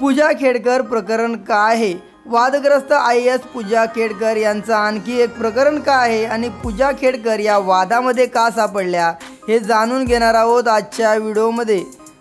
पूजा खेडकर प्रकरण काय आहे? वादग्रस्त IAS पूजा खेडकर यांचं आणखी एक प्रकरण काय आहे आणि पूजा खेडकर या वादामध्ये का सापडल्या हे जाणून घेणार आहोत आजच्या व्हिडिओमध्ये।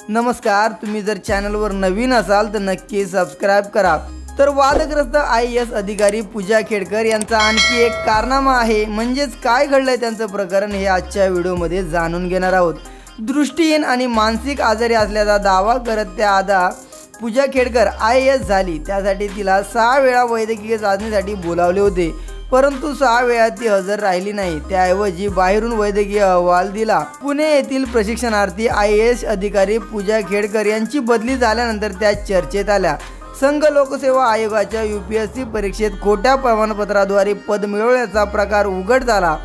नमस्कार, तुम्ही जर चॅनलवर नवीन असाल तर नक्की सबस्क्राइब करा। तर वादग्रस्त IAS अधिकारी पूजा खेडकर यांचा आणखी एक कारनामा आहे, म्हणजेच काय घडलंय त्यांचं प्रकरण हे आजच्या व्हिडिओमध्ये जाणून घेणार आहोत। दृष्टीहीन आणि मानसिक आजारी असल्याचा दावा करत त्या आधा पूजा खेडकर IAS झाली, त्यासाठी तिला 6 वेळा वैद्यकीय चाचणीसाठी बोलावले होते, परंतु 6 वेळा ती हजर राहिली नाही। त्याऐवजी बाहेरून वैद्यकीय अहवाल दिला। पुणे येथील प्रशिक्षणार्थी IAS अधिकारी पूजा खेडकर यांची बदली झाल्यानंतर त्या चर्चेत आल्या। संघ लोकसेवा आयोगाच्या UPSC परीक्षेत खोट्या प्रमाणपत्राद्वारे पद मिळवण्याचा प्रकार उघड झाला।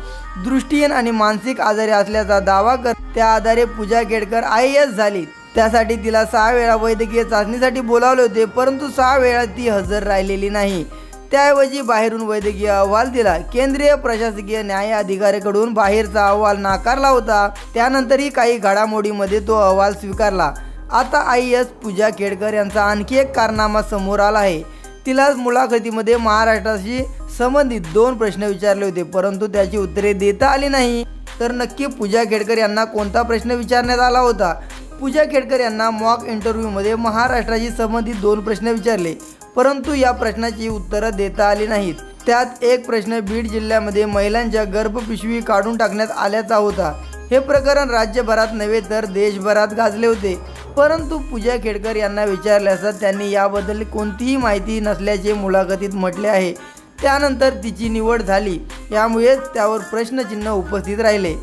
दृष्टीहीन आणि मानसिक आजारी असल्याचा दावा करत त्या आधारे पूजा खेडकर IAS झाली, त्यासाठी तिला 6 वेळा वैद्यकीय चाचणीसाठी बोलावले होते, परंतु 6 वेळा ती हजर राहिलेली नाही। त्याऐवजी बाहेरून वैद्यकीय अहवाल दिला। केंद्रीय प्रशासकीय न्याय अधिकाऱ्याकडून बाहेरचा अहवाल नाकारला होता, त्यानंतरही काही घडामोडींमध्ये तो अहवाल स्वीकारला। आता IAS पूजा खेडकर यांचा आणखी एक कारनामा समोर आला आहे। तिला मुलाखतीमध्ये महाराष्ट्राशी संबंधित 2 प्रश्न विचारले होते, परंतु त्याची उत्तरे देता आली नाही। तर नक्की पूजा खेडकर यांना कोणता प्रश्न विचारण्यात आला होता? पूजा खेडकर यांना मॉक इंटरव्ह्यूमध्ये महाराष्ट्राशी संबंधित 2 प्रश्न विचारले, परंतु या प्रश्नाची उत्तरं देता आली नाहीत। त्यात एक प्रश्न बीड जिल्ह्यामध्ये महिलांच्या गर्भपिशवी काढून टाकण्यात आल्याचा होता। हे प्रकरण राज्यभरात नव्हे तर देशभरात गाजले होते, परंतु पूजा खेडकर यांना विचारले असता त्यांनी याबद्दल कोणतीही माहिती नसल्याचे मुलाखतीत म्हटले आहे। त्यानंतर तिची निवड झाली, यामुळेच त्यावर प्रश्नचिन्ह उपस्थित राहिले।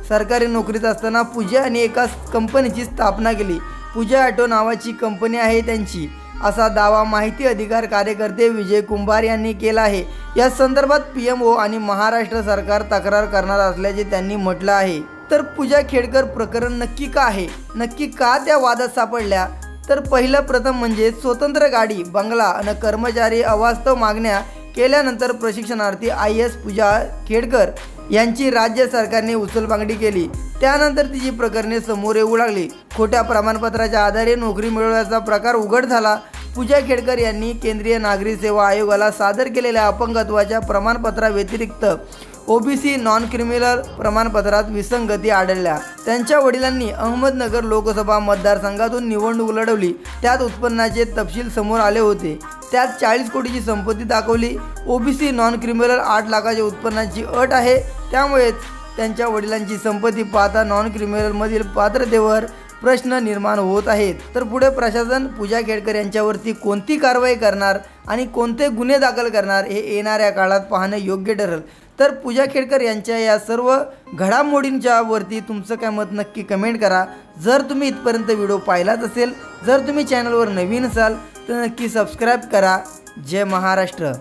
सरकारी नोकरीत असताना पूजा यांनी एका कंपनीची स्थापना केली। पूजा ऑटो नावाची कंपनी आहे त्यांची, असा दावा माहिती अधिकार कार्यकर्ते विजय कुंभार यांनी केला आहे। या संदर्भात PMO आणि महाराष्ट्र सरकार तक्रार करणार असल्याचे त्यांनी म्हटलं आहे। तर पूजा खेडकर प्रकरण नक्की का आहे, नक्की का त्या वादात सापडल्या? तर पहिलं प्रथम म्हणजे स्वतंत्र गाडी, बंगला आणि कर्मचारी अवास्तव मागण्या केल्यानंतर प्रशिक्षणार्थी IAS पूजा खेडकर यांची राज्य सरकारने उचलबांगडी केली। त्यानंतर तिची प्रकरणे समोर येऊ लागली। खोट्या प्रमाणपत्राच्या आधारे नोकरी मिळवण्याचा प्रकार उघड झाला। पूजा खेडकर यांनी केंद्रीय नागरी सेवा आयोगाला सादर केलेल्या अपंगत्वाच्या प्रमाणपत्राव्यतिरिक्त OBC नॉन क्रिमिनल प्रमाणपत्रात विसंगती आढळल्या। त्यांच्या वडिलांनी अहमदनगर लोकसभा मतदारसंघातून निवडणूक लढवली, त्यात उत्पन्नाचे तपशील समोर आले होते। त्यात 40 कोटीची संपत्ती दाखवली। OBC नॉन क्रिमिनल 8 लाखाच्या उत्पन्नाची अट आहे, त्यामुळेच त्यांच्या वडिलांची संपत्ती पाहता नॉन क्रिमिनलमधील पात्रतेवर प्रश्न निर्माण होत आहेत। तर पुढे प्रशासन पूजा खेडकर यांच्यावरती कोणती कारवाई करणार आणि कोणते गुन्हे दाखल करणार हे येणाऱ्या काळात पाहणं योग्य ठरेल। तर पूजा खेडकर यांच्या या सर्व घडामोडींच्या वरती तुमचं काय मत नक्की कमेंट करा। जर तुम्ही इथपर्यंत व्हिडिओ पाहिलाच असेल, जर तुम्ही चॅनलवर नवीन असाल तर नक्की सबस्क्राइब करा। जय महाराष्ट्र।